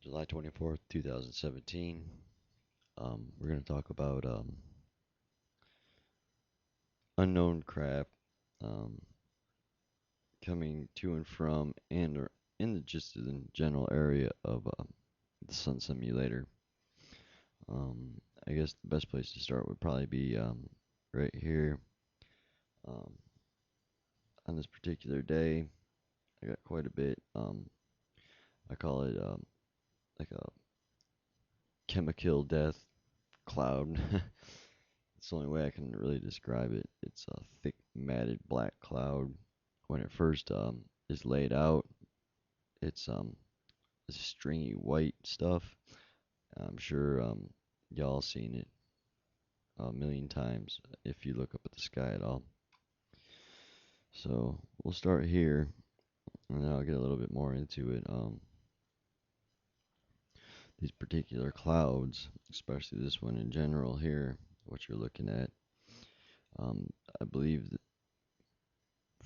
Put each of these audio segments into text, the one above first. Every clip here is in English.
July 24th, 2017. We're going to talk about unknown craft um, coming to and from and or in the just the general area of the Sun Simulator. Um, I guess the best place to start would probably be right here um, on this particular day. I got quite a bit. I call it like a chemical death cloud. It's the only way I can really describe it. It's a thick, matted black cloud. When it first is laid out, it's stringy white stuff. I'm sure y'all seen it a million times if you look up at the sky at all. So we'll start here, and then I'll get a little bit more into it. These particular clouds, especially this one in general here, what you're looking at. I believe that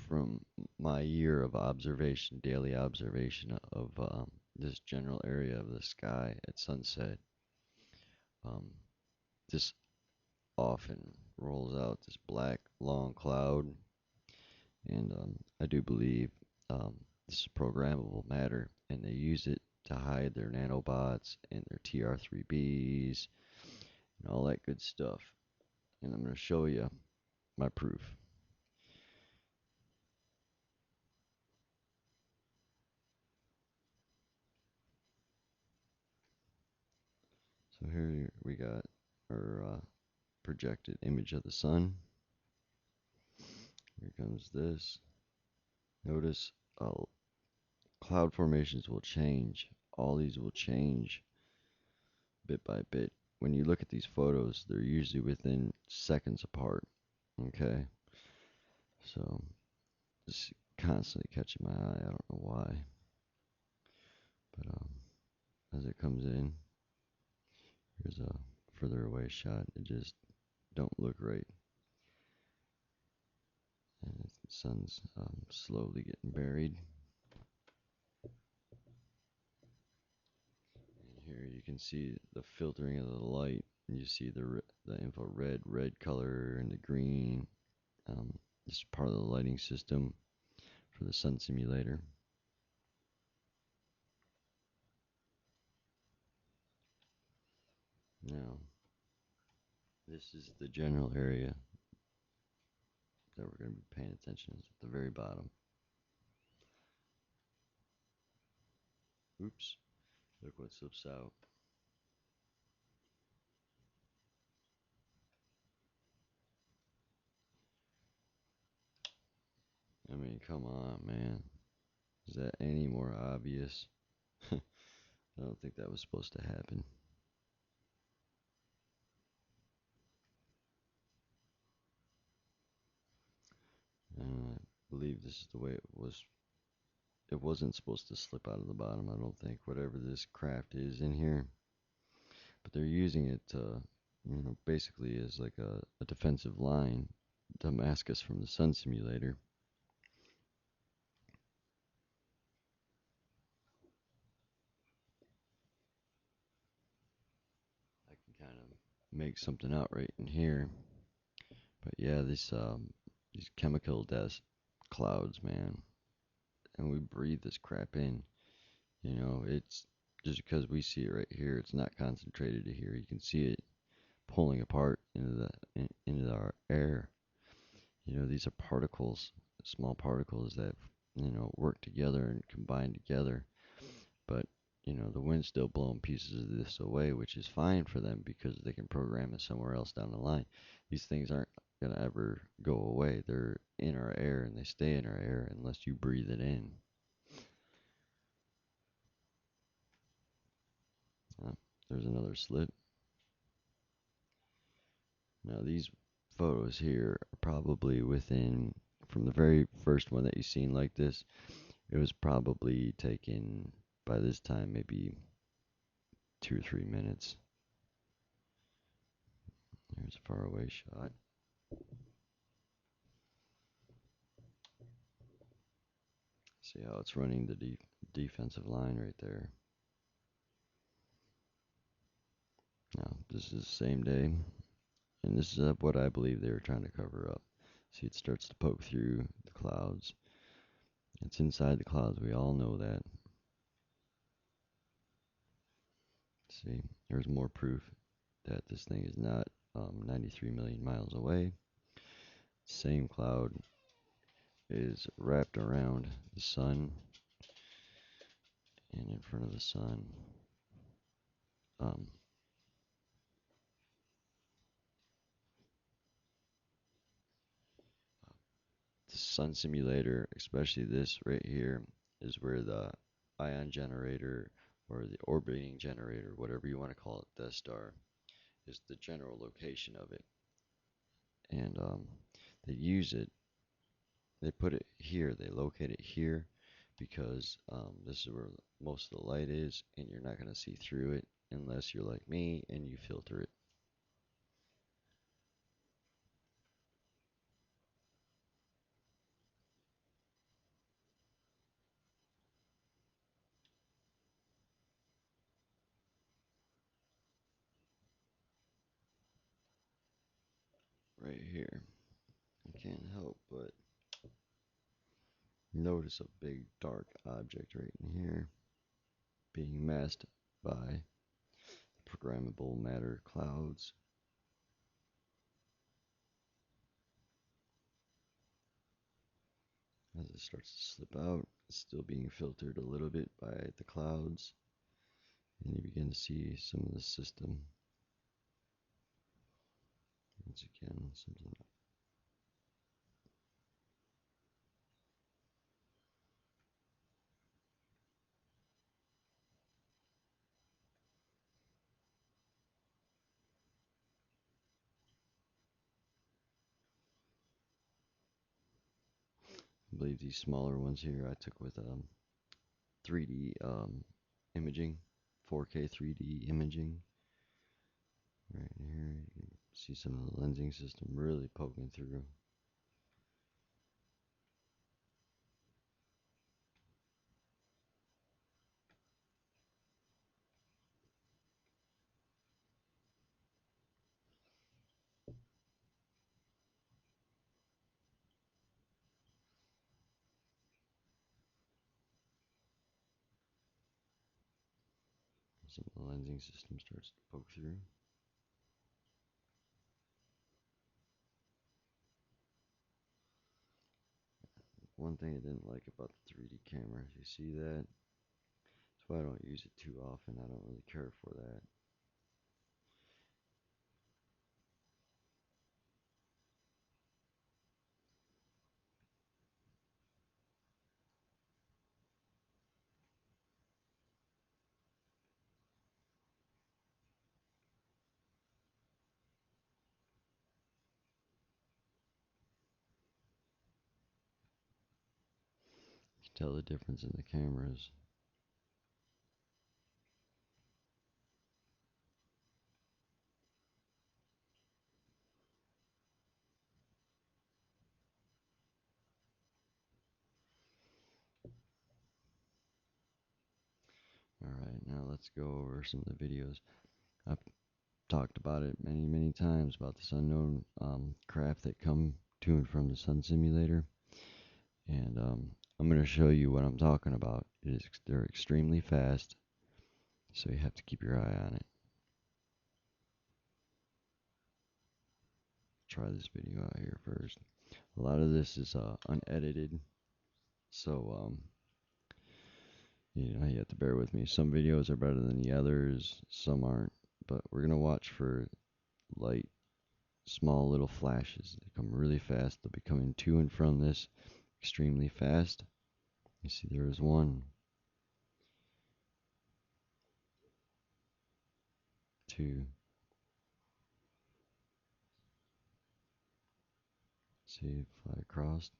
from my year of observation, daily observation of this general area of the sky at sunset, um, this often rolls out this black long cloud, and I do believe this is programmable matter, and they use it to hide their nanobots and their TR3Bs and all that good stuff. And I'm going to show you my proof. So here we got our projected image of the sun. Here comes this. Notice cloud formations will change. All these will change bit by bit. When you look at these photos, they're usually within seconds apart. Okay? So, just constantly catching my eye. I don't know why. But as it comes in, here's a further away shot. It just don't look right. And the sun's slowly getting buried. And here you can see the filtering of the light. And you see the infrared red color and the green. This is part of the lighting system for the sun simulator. Now, this is the general area that we're going to be paying attention to. It's at the very bottom. Oops, look what slips out. I mean, come on, man. Is that any more obvious? I don't think that was supposed to happen. I believe this is the way it was. It wasn't supposed to slip out of the bottom, I don't think, whatever this craft is in here. But they're using it to, basically as like a defensive line to mask us from the sun simulator. I can kind of make something out right in here. But yeah, these chemical death clouds, man, and we breathe this crap in. It's just because we see it right here, it's not concentrated to here. You can see it pulling apart into our air. These are particles, small particles that work together and combine together. But the wind's still blowing pieces of this away, which is fine for them because they can program it somewhere else down the line. These things aren't gonna ever go away. They're in our air and they stay in our air unless you breathe it in. Uh, there's another slip. Now these photos here are probably within, from the very first one that you've seen like this, it was probably taken by this time maybe 2 or 3 minutes. There's a far away shot. See how it's running the defensive line right there. Now, this is the same day, and this is what I believe they were trying to cover up. See, it starts to poke through the clouds. It's inside the clouds. We all know that. See, there's more proof that this thing is not 93 million miles away. Same cloud is wrapped around the sun and in front of the sun. Um, the sun simulator, especially this right here, is where the ion generator or the orbiting generator, whatever you want to call it, Death Star, is the general location of it. And they use it, they put it here, they locate it here because this is where most of the light is, and you're not going to see through it unless you're like me and you filter it. Right here. I can't help but notice a big dark object right in here being masked by programmable matter clouds. As it starts to slip out, it's still being filtered a little bit by the clouds, and you begin to see some of the system. Once again, something. I believe these smaller ones here I took with 3D imaging, 4K 3D imaging. Right here, you can see some of the lensing system really poking through. Some of the lensing system starts to poke through. One thing I didn't like about the 3D camera, you see that? That's why I don't use it too often. I don't really care for that. You can tell the difference in the cameras. Alright, now let's go over some of the videos. I've talked about it many, many times about this unknown craft that come to and from the sun simulator. And I'm going to show you what I'm talking about. They're extremely fast, so you have to keep your eye on it. Try this video out here first. A lot of this is unedited, so you have to bear with me. Some videos are better than the others, some aren't. But we're gonna watch for light, small little flashes. They come really fast. They'll be coming to and from this extremely fast. You see, there is one, two. See, fly across.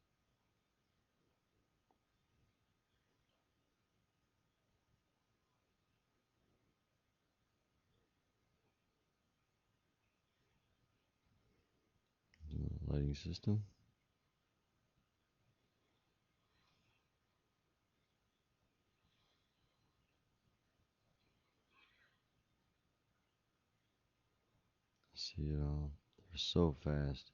Lighting system. See it all. They're so fast.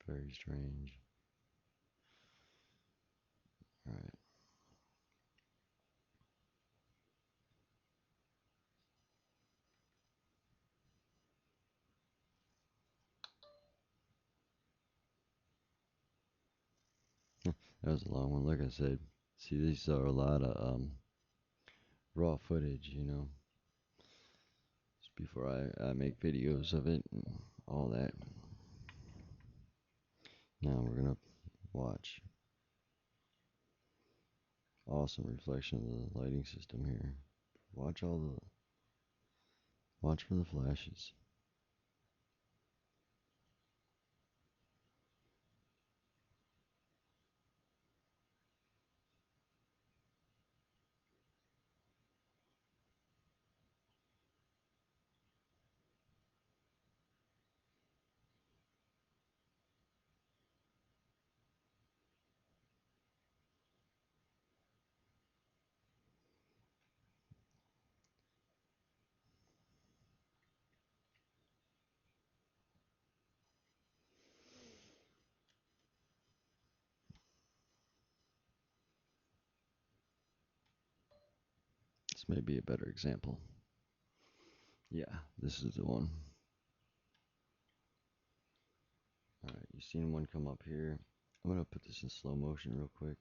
Very strange. Alright. That was a long one. Like I said, see, these are a lot of raw footage, just before I make videos of it and all that. Now we're gonna watch. Awesome reflection of the lighting system here. Watch all the watch for the flashes. This may be a better example. Yeah, this is the one. Alright, you seen one come up here. I'm gonna put this in slow motion real quick.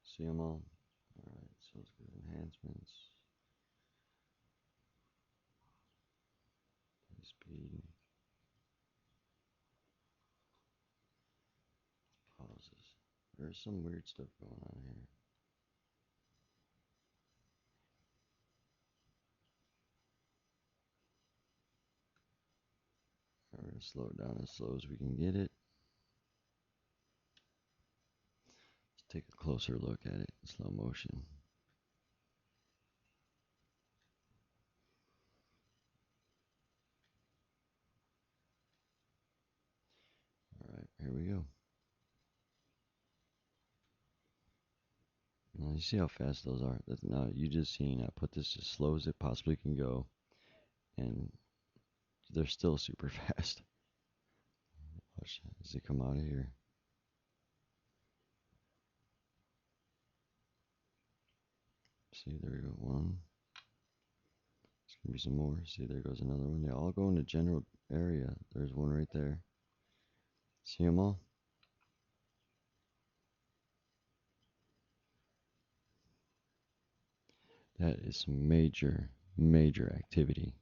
See them all? Alright, so let's go to enhancements. Speed. Pauses. There's some weird stuff going on here. We're gonna slow it down as slow as we can get it. Let's take a closer look at it in slow motion. Alright, here we go. Now you see how fast those are. Now you just seen I put this as slow as it possibly can go, and they're still super fast. Watch as they come out of here. See, there we go. One. There's gonna be some more. See, there goes another one. They all go in the general area. There's one right there. See them all? That is major, major activity.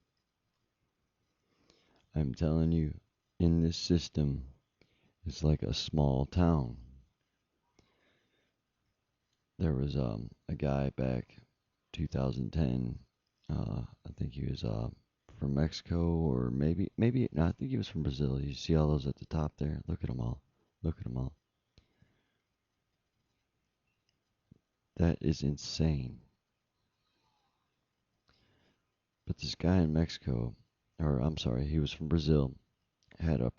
I'm telling you, in this system, it's like a small town. There was a guy back 2010. I think he was from Mexico, or maybe no, I think he was from Brazil. You see all those at the top there? Look at them all. Look at them all. That is insane. But this guy in Mexico, or I'm sorry, he was from Brazil, had a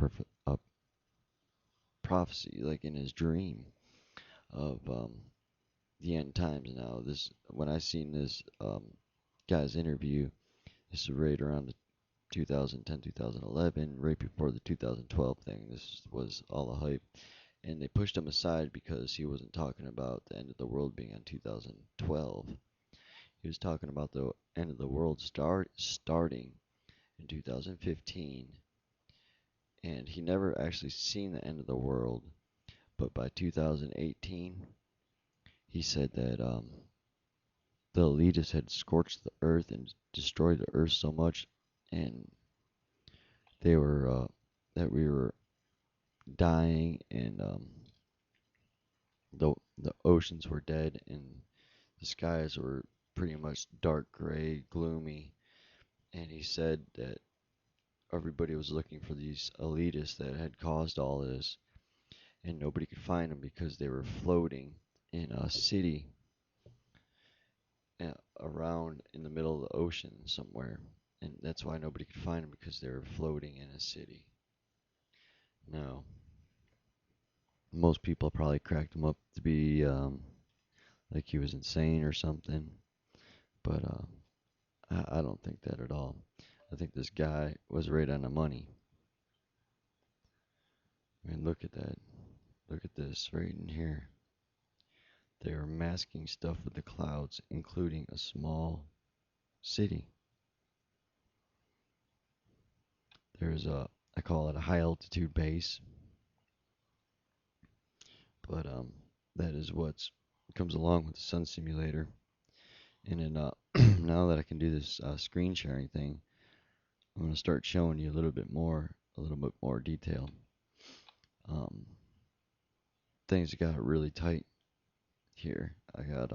prophecy, like in his dream, of the end times. Now, this when I seen this guy's interview, this is right around the 2010, 2011, right before the 2012 thing. This was all a hype, and they pushed him aside because he wasn't talking about the end of the world being on 2012. He was talking about the end of the world starting in 2015, and he never actually seen the end of the world. But by 2018, he said that the elitists had scorched the earth and destroyed the earth so much, and they were that we were dying, and the oceans were dead, and the skies were pretty much dark gray, gloomy. And he said that everybody was looking for these elitists that had caused all this, and nobody could find them because they were floating in a city around in the middle of the ocean somewhere. And that's why nobody could find them, because they were floating in a city. Now, most people probably cracked him up to be like he was insane or something, but I don't think that at all. I think this guy was right on the money. I mean, look at that. Look at this right in here. They are masking stuff with the clouds, including a small city. There's I call it a high altitude base, but that is what comes along with the sun simulator. And then now that I can do this screen sharing thing, I'm gonna start showing you a little bit more detail. Um, Things got really tight here. I got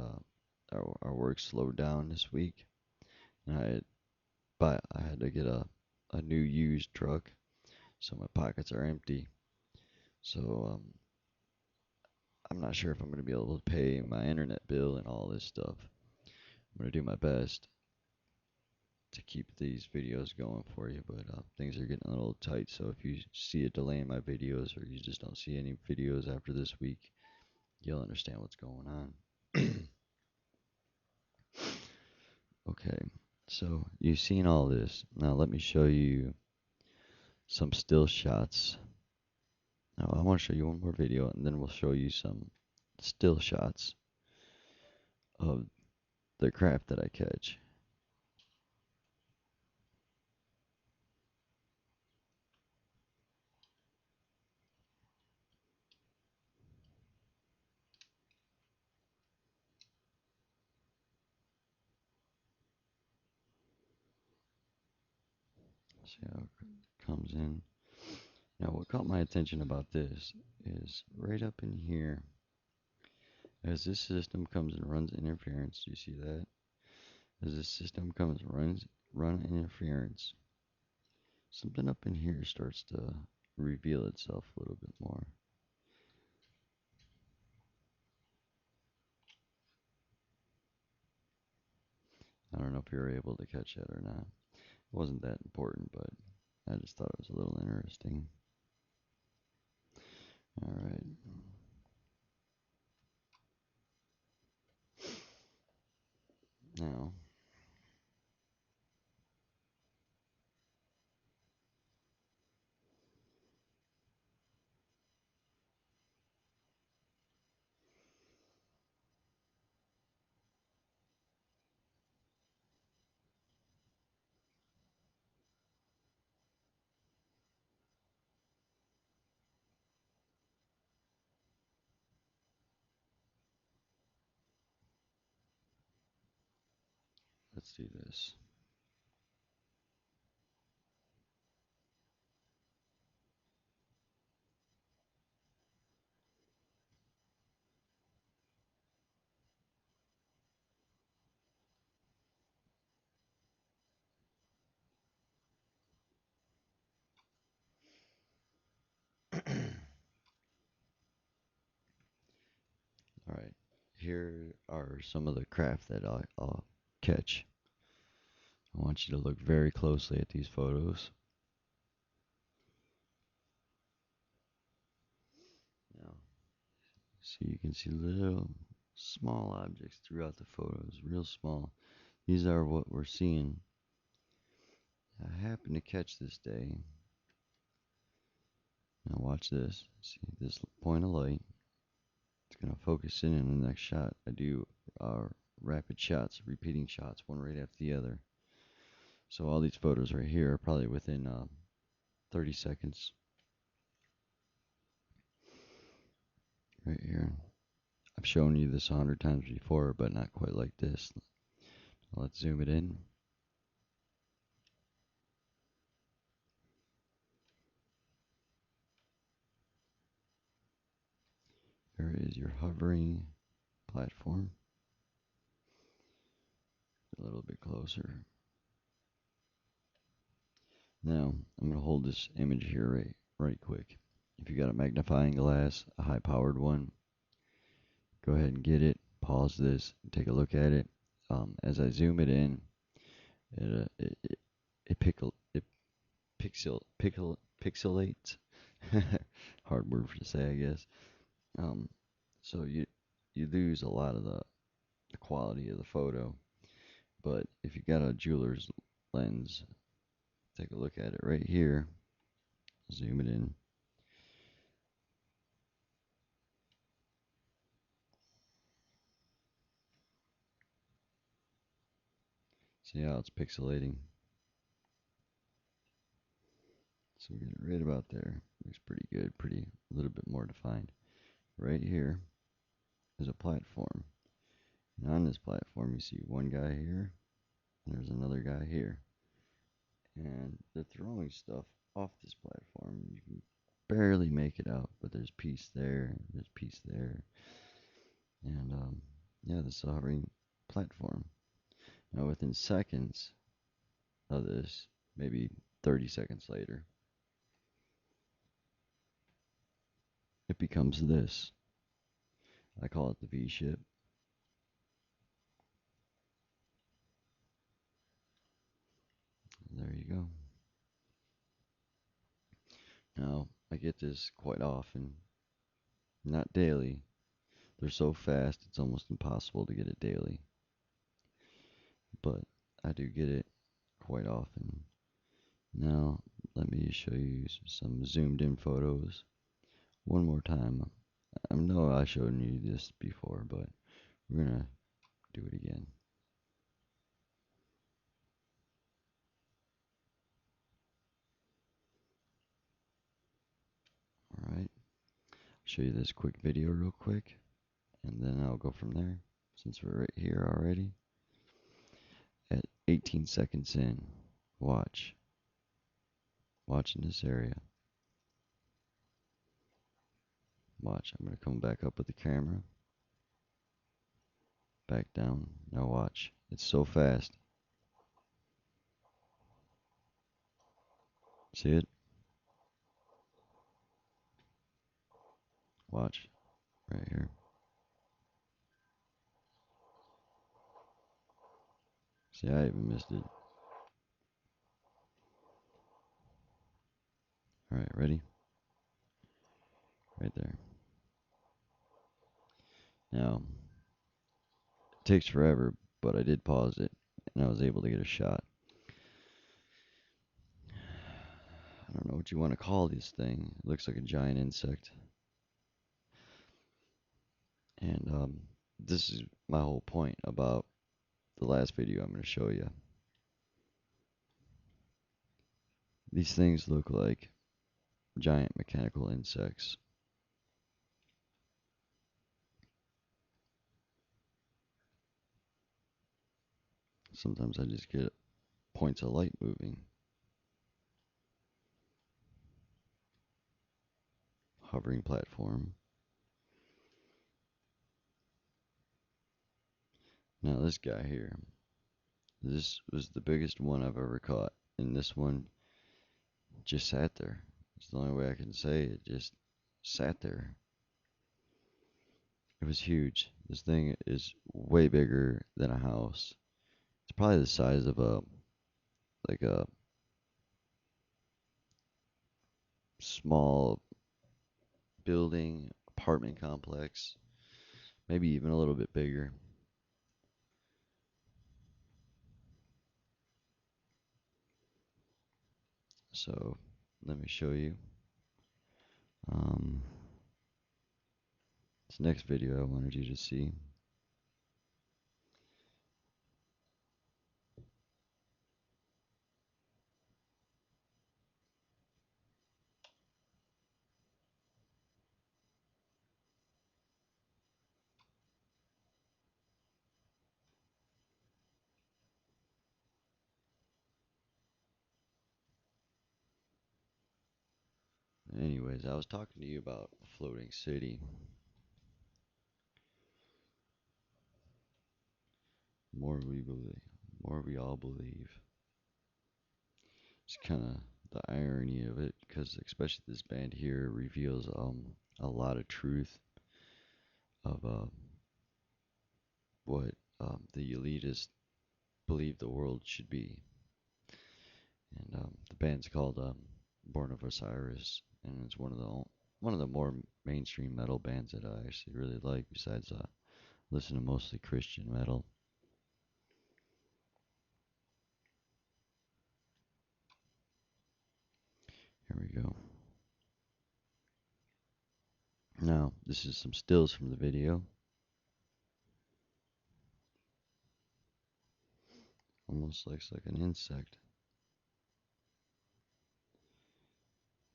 our work slowed down this week, and I had to get a new used truck, so my pockets are empty. So I'm not sure if I'm gonna be able to pay my internet bill and all this stuff. I'm gonna do my best to keep these videos going for you, but things are getting a little tight. So if you see a delay in my videos, or you just don't see any videos after this week, you'll understand what's going on. Okay, so you've seen all this. Now let me show you some still shots. Now I want to show you one more video, and then we'll show you some still shots of the crap that I catch. See how it comes in. Now what caught my attention about this is right up in here. As this system comes and runs interference, you see that? As this system comes and run interference, something up in here starts to reveal itself a little bit more. I don't know if you were able to catch that or not. It wasn't that important, but I just thought it was a little interesting. All right. Now, let's do this. All right. Here are some of the craft that I'll catch. I want you to look very closely at these photos. Now, so you can see little small objects throughout the photos, real small. These are what we're seeing. I happened to catch this day. Now watch this. See this point of light. It's gonna focus in the next shot. I do rapid shots, repeating shots, one right after the other. So all these photos right here are probably within 30 seconds. Right here. I've shown you this 100 times before, but not quite like this. Let's zoom it in. There is your hovering platform. A little bit closer. Now, I'm going to hold this image here right quick. If you got a magnifying glass, a high powered one, go ahead and get it. Pause this and take a look at it. As I zoom it in, it pixelates. Hard word to say, I guess. Um, so you lose a lot of the quality of the photo. But if you got a jeweler's lens, take a look at it right here. Zoom it in. See how it's pixelating? So we get it right about there. Looks pretty good, pretty a little bit more defined. Right here is a platform. And on this platform you see one guy here, and there's another guy here. And they're throwing stuff off this platform. You can barely make it out, but there's piece there, there's piece there. And yeah, this is a hovering platform. Now within seconds of this, maybe 30 seconds later, it becomes this. I call it the V-ship. There you go. Now, I get this quite often, not daily. They're so fast, it's almost impossible to get it daily. But I do get it quite often. Now, let me show you some zoomed in photos one more time. I know I showed you this before, but we're gonna do it again. Alright, show you this quick video real quick, and then I'll go from there, since we're right here already. At 18 seconds in, watch. Watch in this area. Watch, I'm gonna come back up with the camera. Back down. Now watch. It's so fast. See it? Watch. Right here. See, I even missed it. Alright, ready? Right there. Now, it takes forever, but I did pause it, and I was able to get a shot. I don't know what you want to call this thing. It looks like a giant insect. And this is my whole point about the last video I'm going to show you. These things look like giant mechanical insects. Sometimes I just get points of light moving. Hovering platform. Now this guy here, this was the biggest one I've ever caught, and this one just sat there. It's the only way I can say it. Just sat there. It was huge. This thing is way bigger than a house. It's probably the size of a small building, apartment complex, maybe even a little bit bigger. So let me show you. Um, this next video I wanted you to see. Anyways, I was talking to you about a floating city. More we believe, more we all believe. It's kind of the irony of it, because especially this band here reveals a lot of truth of what the elitists believe the world should be. And the band's called Born of Osiris, and it's one of the more mainstream metal bands that I actually really like. Besides, listen to mostly Christian metal. Here we go. Now, this is some stills from the video. Almost looks like an insect.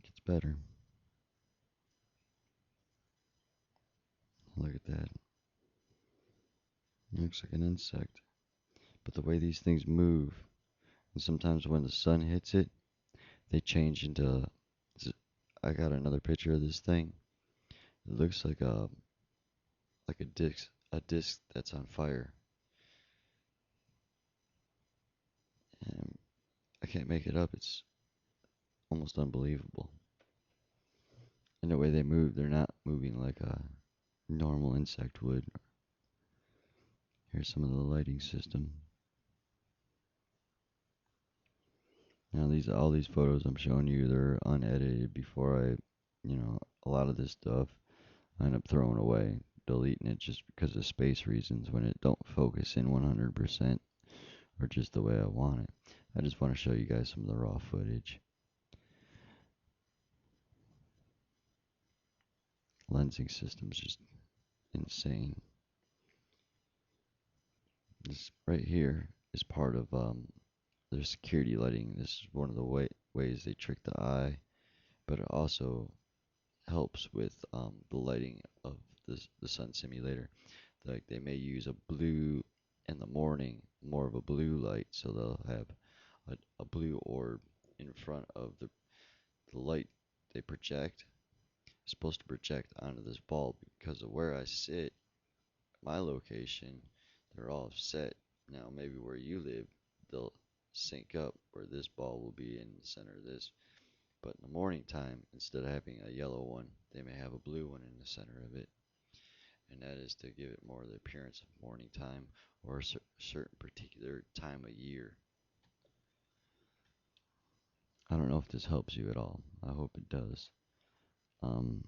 Gets better. Look at that. Looks like an insect. But the way these things move, and sometimes when the sun hits it, they change into. I got another picture of this thing. It looks like a disc that's on fire. And I can't make it up. It's almost unbelievable. And the way they move, they're not moving like a normal insect would. Here's some of the lighting system. Now all these photos I'm showing you, they're unedited before a lot of this stuff I end up throwing away, deleting it just because of space reasons when it don't focus in 100% or just the way I want it. I just want to show you guys some of the raw footage. Lensing system's just insane. This right here is part of their security lighting. This is one of the ways they trick the eye, but it also helps with the lighting of the sun simulator. Like they may use a blue in the morning, more of a blue light, so they'll have a blue orb in front of the light they project. It's supposed to project onto this bulb because of where I sit, my location, they're all set. Now maybe where you live, they'll sync up where this ball will be in the center of this. But in the morning time, instead of having a yellow one, they may have a blue one in the center of it. And that is to give it more of the appearance of morning time or a certain particular time of year. I don't know if this helps you at all. I hope it does. Um,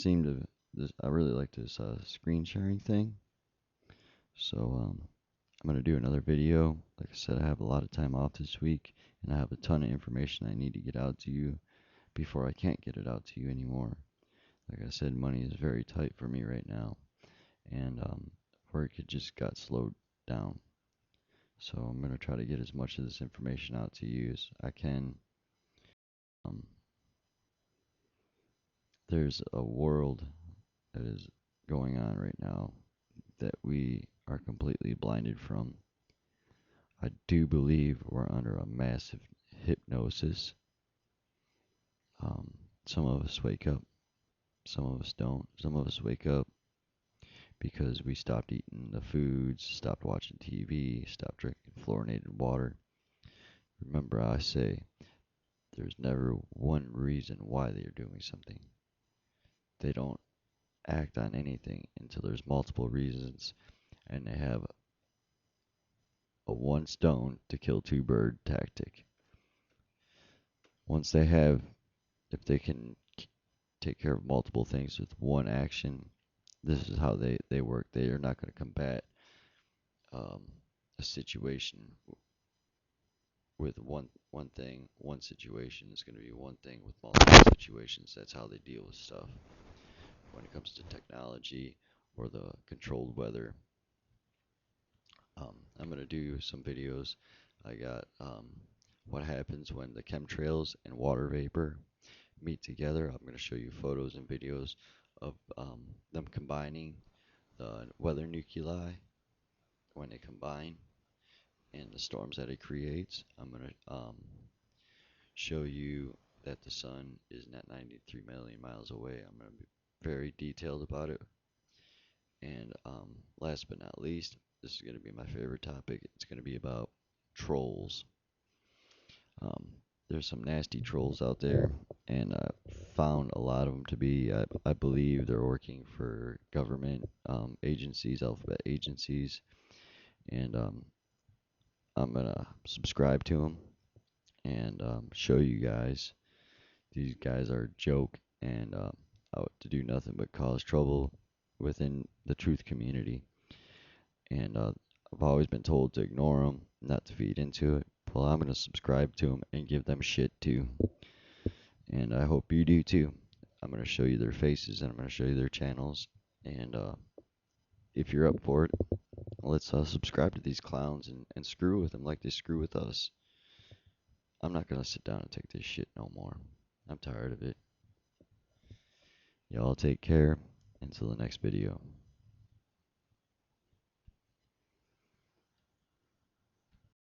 I really like this screen sharing thing. So I'm gonna do another video. Like I said, I have a lot of time off this week, and I have a ton of information I need to get out to you before I can't get it out to you anymore. Like I said, money is very tight for me right now, and work it just got slowed down. So I'm gonna try to get as much of this information out to you as I can. Um, there's a world that is going on right now that we are completely blinded from. I do believe we're under a massive hypnosis. Some of us wake up, some of us don't. Some of us wake up because we stopped eating the foods, stopped watching TV, stopped drinking fluorinated water. Remember, I say there's never one reason why they're doing something. They don't act on anything until there's multiple reasons and they have a one stone to kill two bird tactic. Once they have, if they can take care of multiple things with one action, this is how they work. They are not going to combat um, a situation with one thing, one situation. It's going to be one thing with multiple situations. That's how they deal with stuff. When it comes to technology or the controlled weather, I'm going to do some videos. I got what happens when the chemtrails and water vapor meet together. I'm going to show you photos and videos of them combining the weather nuclei when they combine and the storms that it creates. I'm going to show you that the sun is not 93 million miles away. I'm going to be very detailed about it. And last but not least, this is going to be my favorite topic. It's going to be about trolls. Um, there's some nasty trolls out there, and I found a lot of them to be. I believe they're working for government agencies, alphabet agencies, and I'm gonna subscribe to them and show you guys These guys are a joke and out to do nothing but cause trouble within the truth community. And I've always been told to ignore them, not to feed into it. Well, I'm gonna subscribe to them and give them shit too. And I hope you do too. I'm gonna show you their faces and I'm gonna show you their channels. And if you're up for it, let's subscribe to these clowns and screw with them like they screw with us. I'm not gonna sit down and take this shit no more. I'm tired of it. Y'all take care. Until the next video.